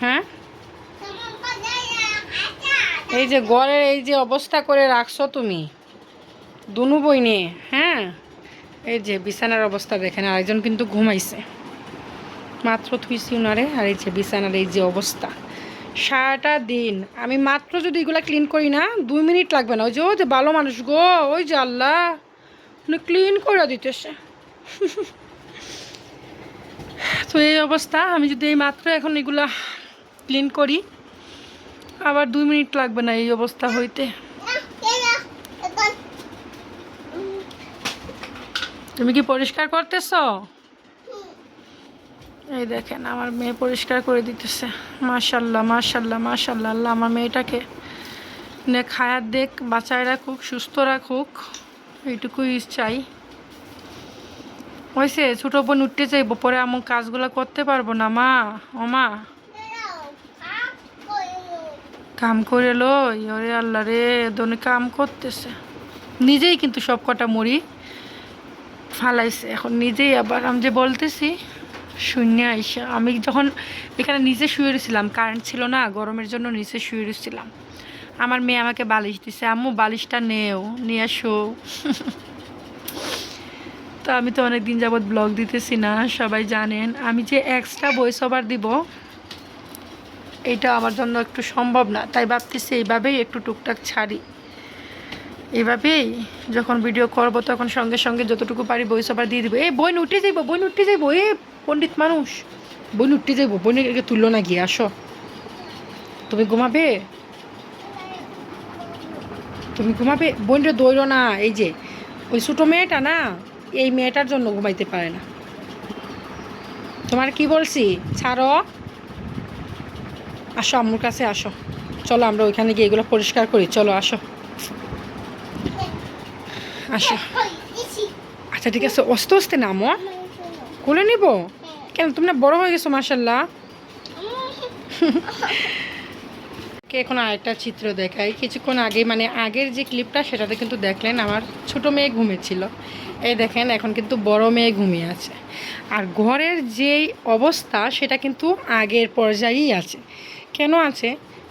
হ্যাঁ, এই যে ঘরের এই যে অবস্থা করে রাখছো তুমি দুনু বই নিয়ে। হ্যাঁ, এই যে বিছানার অবস্থা দেখেন, আরেকজন কিন্তু ঘুমাইছে মাত্র থুইছি উনারে। আর এই যে বিছানার এই যে অবস্থা, সারাটা দিন আমি মাত্র যদি এগুলা ক্লিন করি না 2 মিনিট লাগবে না। ওই যে ভালো মানুষ গো, ওই যে আল্লাহ উনি ক্লিন করে দিতেছে। তো এই অবস্থা, আমি যদি এই মাত্র এখন এগুলা ক্লিন করি আবার 2 মিনিট লাগবে না এই অবস্থা হইতে। তুমি কি পরিষ্কার করতেছ? এই দেখেন আমার মেয়ে পরিষ্কার করে দিতেছে। মাশাল্লাহ মাশাল্লাহ মাশাল্লাহ, আল্লাহ আমার মেয়েটাকে নে খায়াত দেখ, বাঁচায় রাখুক, সুস্থ রাখুক, এইটুকুই চাই। হয়েছে, ছোটো বোন উঠতে চাইবো, পরে এমন কাজগুলো করতে পারবো না মা। ও মা কাম করে লই, ওরে আল্লাহ রে, দোনে কাম করতেছে নিজেই, কিন্তু সব কটা মুড়ি ফালাইছে এখন নিজেই। আবার আমি যে বলতেছি শূন্য আইসা, আমি যখন এখানে নিচে শুয়ে রয়েছিলাম, কারেন্ট ছিল না, গরমের জন্য নিচে শুয়ে রয়েছিলাম, আমার মেয়ে আমাকে বালিশ দিছে, আম্মু বালিশটা নেও, নিয়ে আসো। তো আমি তো অনেক দিন যাবৎ ব্লগ দিতেছি না, সবাই জানেন। আমি যে এক্সট্রা ভয়েস ওভার দিব এটা আমার জন্য একটু সম্ভব না, তাই ভাবতেছি এইভাবেই একটু টুকটাক ছাড়ি। এইভাবেই যখন ভিডিও করব তখন সঙ্গে সঙ্গে যতটুকু পারি ভয়েস ওভার দিয়ে দিব। এই বই উঠে যাইব, বই উঠে যাইব, এ পণ্ডিত মানুষ, বই উঠতে যাইব, বইকে তুললো না গিয়ে আসো। তুমি ঘুমাবে, তুমি ঘুমাবে, বোনটা দৌড়ো না। এই যে ওই ছোটো মেয়েটা না, এই মেয়েটার জন্য ঘুমাইতে পারে না। তোমার কি বলছি, ছাড়ো, আসো আম্মুর কাছে আসো, চলো আমরা ওইখানে গিয়ে এগুলো পরিষ্কার করি, চলো আসো আসো। আচ্ছা ঠিক আছে, অস্তে অস্তে নামো, কোলে নিব কেন, তুমি না বড় হয়ে গেছো মাশাল্লাহ। কে এখন আরেকটা চিত্র দেখাই, কিছুক্ষণ আগে মানে আগের যে ক্লিপটা সেটাতে কিন্তু দেখলেন আমার ছোট মেয়ে ঘুমিয়েছিল। এই দেখেন এখন কিন্তু বড় মেয়ে ঘুমিয়ে আছে। আর ঘরের যেই অবস্থা সেটা কিন্তু আগের পর্যায়েই আছে। কেন আছে,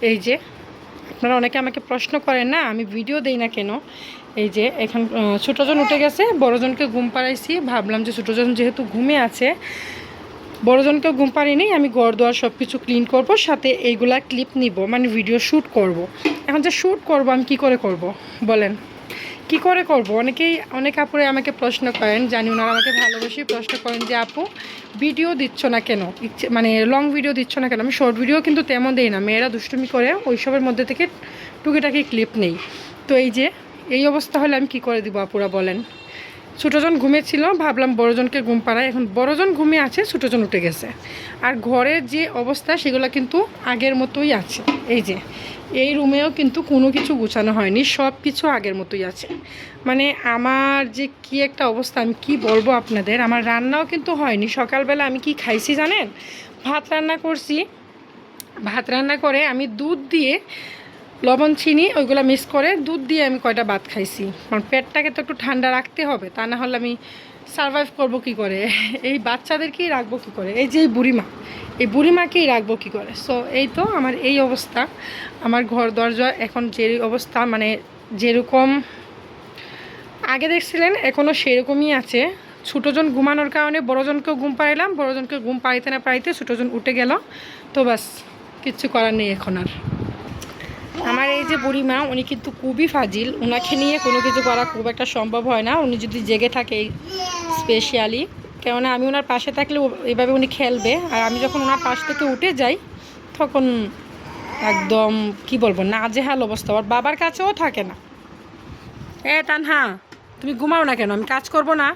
এই যে আপনারা অনেকে আমাকে প্রশ্ন করেন না আমি ভিডিও দেই না কেন। এই যে এখন ছোটোজন উঠে গেছে, বড়জনকে ঘুম পাড়াইছি, ভাবলাম যে ছোটোজন যেহেতু ঘুমিয়ে আছে, বড়জনকেও ঘুম পাড়িনি, আমি ঘর দোয়ার সব কিছু ক্লিন করব, সাথে এইগুলা ক্লিপ নিব, মানে ভিডিও শ্যুট করব। এখন যে শ্যুট করব আমি কি করে করব বলেন, কি করে করব? অনেক আপুরে আমাকে প্রশ্ন করেন, জানি ওনারা আমাকে ভালোবেসে প্রশ্ন করেন যে আপু ভিডিও দিচ্ছ না কেন, মানে লং ভিডিও দিচ্ছ না কেন। আমি শর্ট ভিডিও কিন্তু তেমন দিই না, মেয়েরা দুষ্টুমি করে ওইসবের মধ্যে থেকে টুকিটাকি ক্লিপ নেই। তো এই যে এই অবস্থা হলে আমি কি করে দিব আপুরা বলেন। ছোটোজন ঘুমিয়েছিল, ভাবলাম বড়জনকে ঘুম পাড়ায়, এখন বড়জন ঘুমিয়ে আছে, ছোটোজন উঠে গেছে। আর ঘরের যে অবস্থা সেগুলো কিন্তু আগের মতোই আছে। এই যে এই রুমেও কিন্তু কোনো কিছু গুছানো হয়নি, সব কিছু আগের মতোই আছে। মানে আমার যে কি একটা অবস্থা আমি কি বলবো আপনাদের। আমার রান্নাও কিন্তু হয়নি, সকালবেলা আমি কি খাইছি জানেন, ভাত রান্না করছি, ভাত রান্না করে আমি দুধ দিয়ে লবণ চিনি ওইগুলো মিক্স করে দুধ দিয়ে আমি কয়টা ভাত খাইছি। কারণ পেটটাকে তো একটু ঠান্ডা রাখতে হবে, তা না হলে আমি সারভাইভ করবো কী করে, এই বাচ্চাদেরকেই রাখবো কী করে, এই যে এই বুড়িমাকেই রাখবো কী করে। সো এই তো আমার এই অবস্থা, আমার ঘর দরজা এখন যে অবস্থা, মানে যেরকম আগে দেখছিলেন এখনও সেরকমই আছে। ছোটোজন ঘুমানোর কারণে বড়জনকেও ঘুম পাড়াইলাম, বড়জনকে ঘুম পাড়াইতে না পাড়াইতে ছোটোজন উঠে গেল। তো বাস কিচ্ছু করার নেই এখন আর। আমার এই যে বুড়িমা উনি কিন্তু খুবই ফাজিল, ওনাকে নিয়ে কোনো কিছু করা খুব একটা সম্ভব হয় না, উনি যদি জেগে থাকে স্পেশালি। কেননা আমি ওনার পাশে থাকলে এইভাবে উনি খেলবে, আর আমি যখন ওনার পাশ থেকে উঠে যাই তখন একদম কি বলবো নাজেহাল অবস্থা, ওর বাবার কাছেও থাকে না। তানহা তুমি ঘুমাও না কেন, আমি কাজ করব না?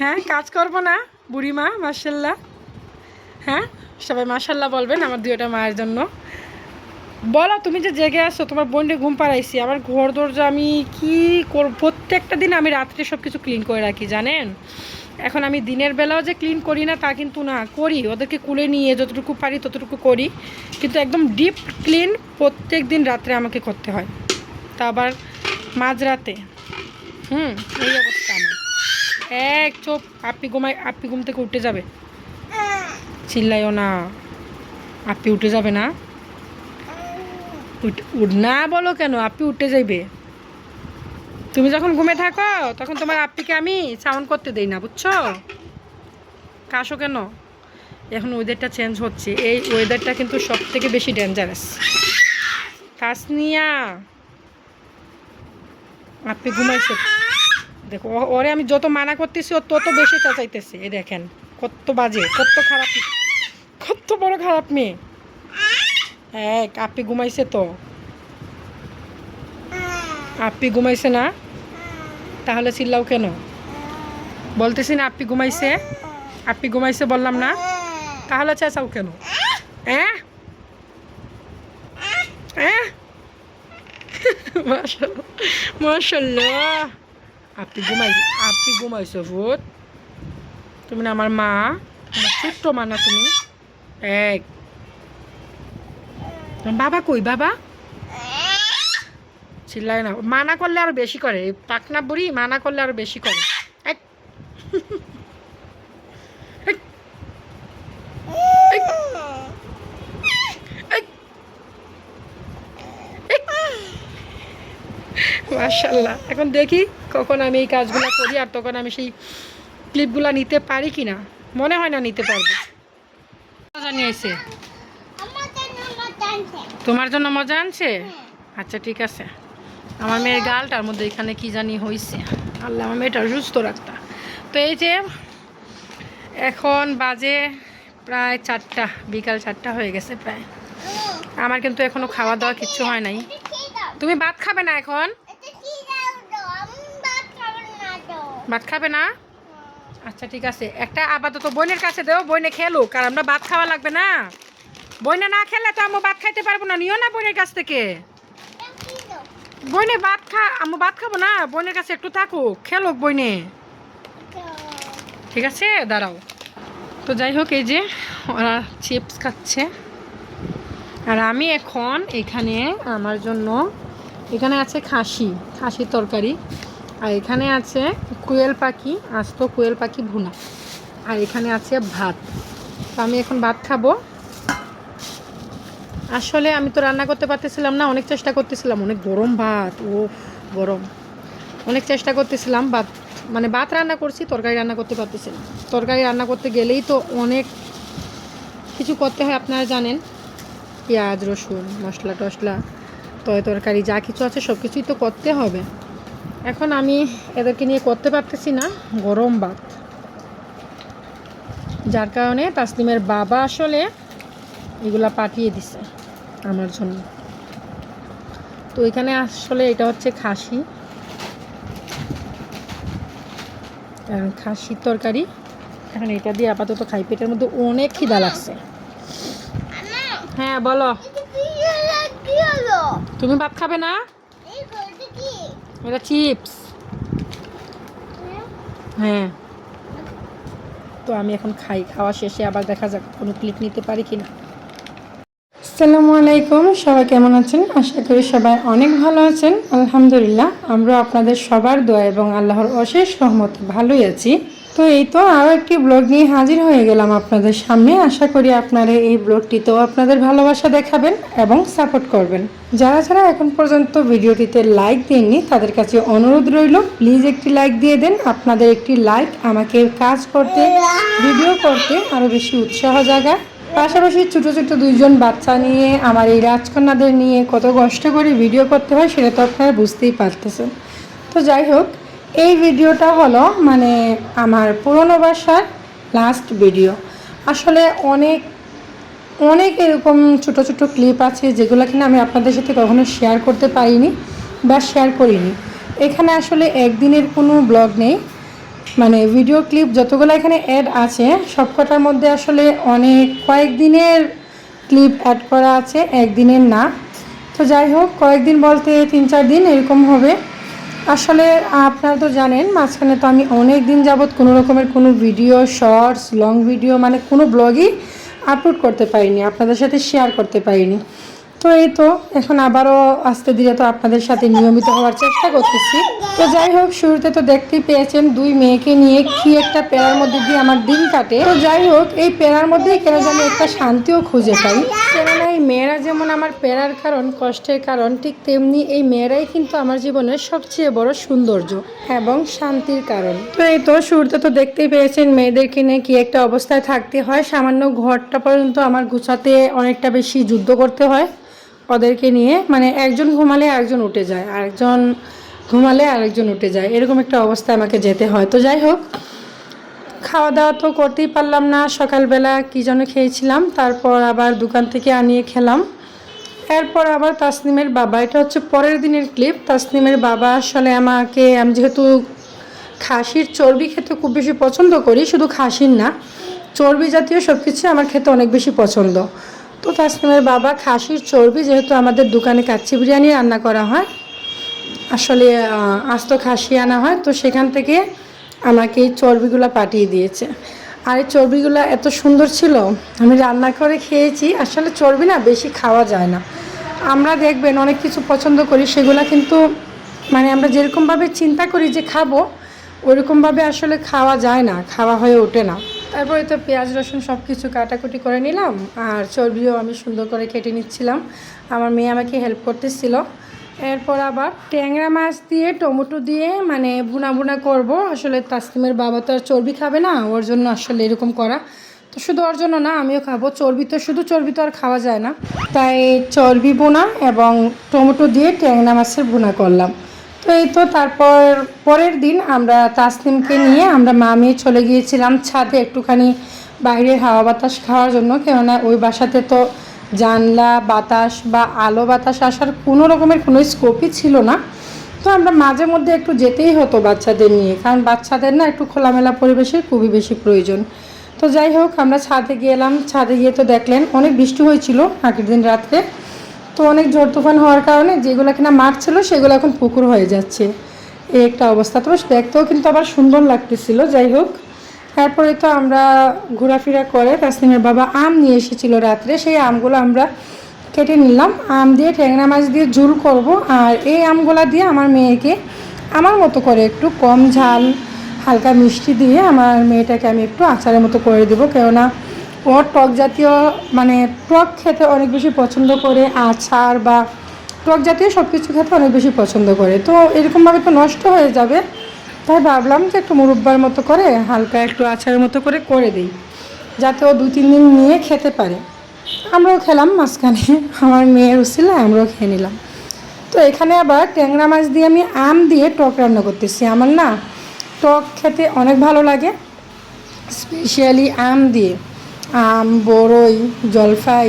হ্যাঁ কাজ করব না বুড়িমা? মাশাল্লাহ, হ্যাঁ সবাই মাশাল্লাহ বলবেন আমার দুইটা মায়ের জন্য। বলো তুমি যে জেগে আসো, তোমার বোনকে ঘুম পাড়াইছি, আমার ঘর দরজা আমি কি করব, প্রত্যেকটা দিন আমি রাত্রে সব কিছু ক্লিন করে রাখি জানেন। এখন আমি দিনের বেলাও যে ক্লিন করি না তা কিন্তু না, করি, ওদেরকে কুলে নিয়ে যতটুকু পারি ততটুকু করি, কিন্তু একদম ডিপ ক্লিন প্রত্যেক দিন রাত্রে আমাকে করতে হয়, তা আবার মাঝরাতে। এই অবস্থা আমার। এক চোপ, আপনি ঘুম থেকে উঠে যাবে, চিল্লাইও না। আপনি উঠে যাবে না? না বলো কেন? আপনি উঠে যাইবে। তুমি যখন ঘুমে থাকো তখন তোমার আপ্পিকে আমি সাউন্ড করতে দেই না, বুঝছো? কাশো কেন? এখন ওয়েদারটা চেঞ্জ হচ্ছে, এই ওয়েদারটা কিন্তু সব থেকে বেশি ডেঞ্জারাস। তাসনিয়া, আপনি ঘুমাইছে? দেখো ওরে আমি যত মানা করতেছি ও তত বেশি চাচাইতেছে। এই দেখেন কত বাজে, কত খারাপ, কত বড় খারাপ মেয়ে। হ্যাঁ, আপনি ঘুমাইছে তো? আপনি ঘুমাইছে না? তাহলে চিল্লাও কেন? বলতেছি না আপনি ঘুমাইছে? আপনি ঘুমাইছে বললাম না? তাহলে চেঁচাও কেন? হ্যাঁ হ্যাঁ, মাশাআল্লাহ মাশাআল্লাহ। আপনি ঘুমাইছো ভূত? তুমি না আমার মা, আমার ছোট্ট মা না তুমি? এক বাবা কই বাবা? চিল্লায় না, মানা করলে আরো বেশি করে। এই পাকনা বুড়ি মানা করলে আরো বেশি করে। এক, এক, এক, এক, এক। মাশাআল্লাহ। এখন দেখি কখন আমি এই কাজগুলো করি আর তখন আমি সেই ক্লিপগুলো নিতে পারি কি না। মনে হয় না নিতে পারবো। জানিয়েছে তোমার জন্য মজা আনছে? আচ্ছা ঠিক আছে। আমার মেয়ের গালটার মধ্যে এখানে কি জানি হয়েছে, আল্লাহ আমার মেয়েটা সুস্থ রাখতা। তো এই যে এখন বাজে প্রায় 4টা, বিকাল 4টা হয়ে গেছে প্রায়। আমার কিন্তু এখনো খাওয়া দাওয়া কিচ্ছু হয় নাই। তুমি ভাত খাবে না এখন? ভাত খাবে না? আচ্ছা ঠিক আছে, একটা আপাতত বোনের কাছে দেও, বইনে খেলুক, আর আমরা ভাত খাওয়া লাগবে না। বইনে না খেলে তো আমি ভাত খাইতে পারবো না, নিও না বোনের কাছ থেকে। বইনে আমি ভাত খাবো না, বোনের কাছে একটু থাকুক, খেলুক বইনে। ঠিক আছে দাঁড়াও। তো যাই হোক, এই যে ওরা চিপস খাচ্ছে আর আমি এখন এখানে আমার জন্য, এখানে আছে খাসি তরকারি, আর এখানে আছে কোয়েল পাখি, আস্ত কোয়েল পাখি ভুনা, আর এখানে আছে ভাত। তো আমি এখন ভাত খাবো। আসলে আমি তো রান্না করতে পারতেছিলাম না, অনেক চেষ্টা করতেছিলাম, অনেক গরম ভাত, ও গরম, অনেক চেষ্টা করতেছিলাম ভাত রান্না করছি, তরকারি রান্না করতে পারতেছিলাম। তরকারি রান্না করতে গেলেই তো অনেক কিছু করতে হয়, আপনারা জানেন, পেঁয়াজ রসুন মশলা টশলা তরকারি যা কিছু আছে সব কিছুই তো করতে হবে। এখন আমি এদেরকে নিয়ে করতে পারতেছি না, গরম ভাত, যার কারণে তাসলিমের বাবা আসলে এগুলা পাঠিয়ে দিছে আমার জন্য। তো এখানে আসলে এটা হচ্ছে খাসির তরকারি। এখন এটা দিয়ে আপাতত খাই, পেটের মধ্যে অনেক খিদা লাগছে। হ্যাঁ বলো, তুমি ভাত খাবে না? এটা চিপস। হ্যাঁ, তো আমি এখন খাওয়া শেষে আবার দেখা যাক কোনো ক্লিপ নিতে পারি কিনা। আসসালামু আলাইকুম, সবাই কেমন আছেন? আশা করি সবাই অনেক ভালো আছেন। আলহামদুলিল্লাহ, আমরা আপনাদের সবার দোয়া এবং আল্লাহর অশেষ রহমতে ভালোই আছি। তো এই তো আরও একটি ব্লগ নিয়ে হাজির হয়ে গেলাম আপনাদের সামনে। আশা করি আপনারা এই ব্লগটিতেও আপনাদের ভালোবাসা দেখাবেন এবং সাপোর্ট করবেন। যারা যারা এখন পর্যন্ত ভিডিওটিতে লাইক দেননি তাদের কাছে অনুরোধ রইল, প্লিজ একটি লাইক দিয়ে দেন। আপনাদের একটি লাইক আমাকে কাজ করতে, ভিডিও করতে আরও বেশি উৎসাহ জাগায়। পাশাপাশি ছোটো ছোটো 2জন বাচ্চা নিয়ে, আমার এই রাজকন্যাদের নিয়ে কত কষ্ট করে ভিডিও করতে হয় সেটা তো আপনারা বুঝতেই পারতেছেন। তো যাই হোক, এই ভিডিওটা হলো আমার পুরনো বাসার লাস্ট ভিডিও। আসলে অনেক এরকম ছোটো ছোটো ক্লিপ আছে যেগুলো কিনা আমি আপনাদের সাথে কখনো শেয়ার করতে পারিনি বা শেয়ার করিনি। এখানে আসলে একদিনের কোনো ব্লগ নেই, ভিডিও ক্লিপ যতগুলো এখানে অ্যাড আছে সবকটার মধ্যে আসলে কয়েকদিনের ক্লিপ অ্যাড করা আছে, একদিনের না। তো যাই হোক, কয়েকদিন বলতে 3-4 দিন এরকম হবে। আসলে আপনারা তো জানেন, মাঝখানে তো আমি অনেক দিন যাবৎ কোনো রকমের কোনো ভিডিও, শর্টস, লং ভিডিও কোনো ব্লগই আপলোড করতে পারিনি, আপনাদের সাথে শেয়ার করতে পারিনি। তো এই তো এখন আবারও আস্তে ধীরে তো আপনাদের সাথে নিয়মিত হওয়ার চেষ্টা করতেছি। তো যাই হোক, শুরুতে তো দেখতেই পেয়েছেন 2 মেয়েকে নিয়ে কি একটা পেড়ার মধ্যে দিয়ে আমার দিন কাটে। তো যাই হোক, এই পেড়ার মধ্যেই কেন জানি একটা শান্তিও খুঁজে পাই। কেননা এই মেয়েরা যেমন আমার পেড়ার কারণ, কষ্টের কারণ, ঠিক তেমনি এই মেয়েরাই কিন্তু আমার জীবনের সবচেয়ে বড় সৌন্দর্য এবং শান্তির কারণ। তো এই তো শুরুতে তো দেখতেই পেয়েছেন মেয়েদেরকে নিয়ে কি একটা অবস্থায় থাকতে হয়। সামান্য ঘরটা পর্যন্ত আমার গুছাতে অনেকটা বেশি যুদ্ধ করতে হয় ওদেরকে নিয়ে। মানে একজন ঘুমালে আরেকজন উঠে যায়, আরেকজন ঘুমালে আরেকজন উঠে যায়, এরকম একটা অবস্থায় আমাকে যেতে হয়। তো যাই হোক, খাওয়া দাওয়া তো করতেই পারলাম না। সকালবেলা কী যেন খেয়েছিলাম, তারপর আবার দোকান থেকে আনিয়ে খেলাম। এরপর আবার তাসনিমের বাবা, এটা হচ্ছে পরের দিনের ক্লিপ। তাসনিমের বাবা আসলে আমাকে, আমি যেহেতু খাসির চর্বি খেতে খুব বেশি পছন্দ করি, শুধু খাসির না, চর্বি জাতীয় সব কিছু আমার খেতে অনেক বেশি পছন্দ। তো তাসনিমের বাবা খাসির চর্বি, যেহেতু আমাদের দোকানে কাচ্চি বিরিয়ানি রান্না করা হয়, আসলে আস্ত খাসি আনা হয়, তো সেখান থেকে আমাকে এই চর্বিগুলো পাঠিয়ে দিয়েছে। আর এই চর্বিগুলো এত সুন্দর ছিল, আমি রান্না করে খেয়েছি। আসলে চর্বি না বেশি খাওয়া যায় না। আমরা দেখবেন অনেক কিছু পছন্দ করি, সেগুলো কিন্তু মানে আমরা যেরকমভাবে চিন্তা করি যে খাবো, ওইরকমভাবে আসলে খাওয়া যায় না, খাওয়া হয়ে ওঠে না। তারপরে তো পেঁয়াজ রসুন সব কিছু কাটাকুটি করে নিলাম, আর চর্বিও আমি সুন্দর করে কেটে নিচ্ছিলাম। আমার মেয়ে আমাকে হেল্প করতেছিল। এরপর আবার ট্যাংরা মাছ দিয়ে টমেটো দিয়ে মানে ভুনা ভুনা করবো। আসলে তাসলিমের বাবা তো আর চর্বি খাবে না, ওর জন্য আসলে এরকম করা। তো শুধু ওর জন্য না, আমিও খাবো। চর্বি তো শুধু চর্বি তো আর খাওয়া যায় না, তাই চর্বি ভুনা এবং টমেটো দিয়ে ট্যাংরা মাছের ভুনা করলাম। তো এই তো তারপর পরের দিন আমরা তাসনিমকে নিয়ে আমরা মা মেয়ে চলে গিয়েছিলাম ছাদে একটুখানি বাইরের হাওয়া বাতাস খাওয়ার জন্য। কেননা ওই বাসাতে তো জানলা বাতাস বা আলো বাতাস আসার কোনো রকমের কোনো স্কোপই ছিল না। তো আমরা মাঝে মধ্যে একটু যেতেই হতো বাচ্চাদের নিয়ে, কারণ বাচ্চাদের না একটু খোলামেলা পরিবেশের খুবই বেশি প্রয়োজন। তো যাই হোক, আমরা ছাদে গেলাম। ছাদে গিয়ে তো দেখলেন অনেক বৃষ্টি হয়েছিল আগের দিন রাত্রে। তো অনেক ঝড় তুফান হওয়ার কারণে যেগুলো কিনা মাঠ ছিল সেগুলো এখন পুকুর হয়ে যাচ্ছে, এই একটা অবস্থা। তো দেখতেও কিন্তু আবার সুন্দর লাগতেছিল। যাই হোক, তারপরে তো আমরা ঘোরাফেরা করে তাসনিমের বাবা আম নিয়ে এসেছিলো রাত্রে, সেই আমগুলো আমরা কেটে নিলাম। আম দিয়ে ট্যাংরা মাছ দিয়ে ঝোল করব। আর এই আমগুলা দিয়ে আমার মেয়েকে আমার মতো করে একটু কম ঝাল হালকা মিষ্টি দিয়ে আমার মেয়েটাকে আমি একটু আচারের মতো করে দেবো। কেননা ওর টক জাতীয় মানে টক খেতে অনেক বেশি পছন্দ করে, আচার বা টক জাতীয় সব কিছু খেতে অনেক বেশি পছন্দ করে। তো এরকমভাবে তো নষ্ট হয়ে যাবে, তাই ভাবলাম যে একটু মুরব্বার মতো করে হালকা একটু আচারের মতো করে দিই, যাতে ও 2-3 দিন নিয়ে খেতে পারে। আমরাও খেলাম মাঝখানে, আমার মেয়ের উছিলা আমরাও খেয়ে নিলাম। তো এখানে আবার ট্যাংরা মাছ দিয়ে আমি আম দিয়ে টক রান্না করতেছি। আমার না টক খেতে অনেক ভালো লাগে, স্পেশালি আম দিয়ে, আম, বড়ই, জলফাই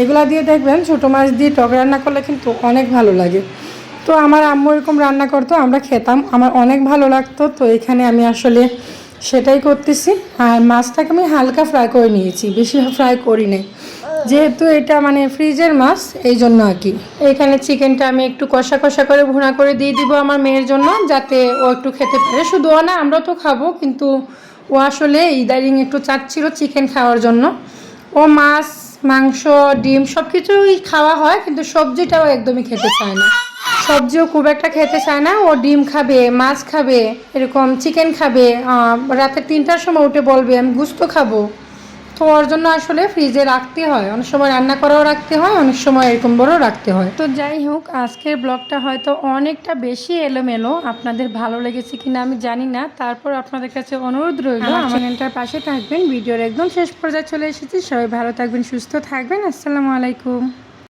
এগুলা দিয়ে দেখবেন ছোটো মাছ দিয়ে টক রান্না করলে কিন্তু অনেক ভালো লাগে। তো আমার আম্মু এরকম রান্না করতো, আমরা খেতাম, আমার অনেক ভালো লাগতো। তো এখানে আমি আসলে সেটাই করতেছি। আর মাছটাকে আমি হালকা ফ্রাই করে নিয়েছি, বেশি ফ্রাই করি নাই, যেহেতু এটা মানে ফ্রিজের মাছ, এই জন্য আর কি। এখানে চিকেনটা আমি একটু কষা কষা করে ভুনা করে দিয়ে দিব আমার মেয়ের জন্য, যাতে ও একটু খেতে পারে। শুধু ও না, আমরা তো খাবো, কিন্তু ও আসলে ইদারিং একটু চাচ্ছিল চিকেন খাওয়ার জন্য। ও মাছ, মাংস, ডিম সব কিছুই খাওয়া হয়, কিন্তু সবজিটাও একদমই খেতে চায় না। সবজিও খুব একটা খেতে চায় না। ও ডিম খাবে, মাছ খাবে, এরকম চিকেন খাবে। রাতে 3টার সময় উঠে বলবে আমি গোস্ত খাবো। তো ওর জন্য আসলে ফ্রিজে রাখতে হয়, অনেক সময় রান্না করাও রাখতে হয়, অনেক সময় এরকম বড় রাখতে হয়। তো যাই হোক, আজকের ব্লগটা হয়তো অনেকটা বেশি এলোমেলো, আপনাদের ভালো লেগেছে কিনা আমি জানি না। তারপর আপনাদের কাছে অনুরোধ রইল আমার চ্যানেলটার পাশে থাকবেন। ভিডিওর একদম শেষ পর্যায়ে চলে এসেছি। সবাই ভালো থাকবেন, সুস্থ থাকবেন। আসসালামু আলাইকুম।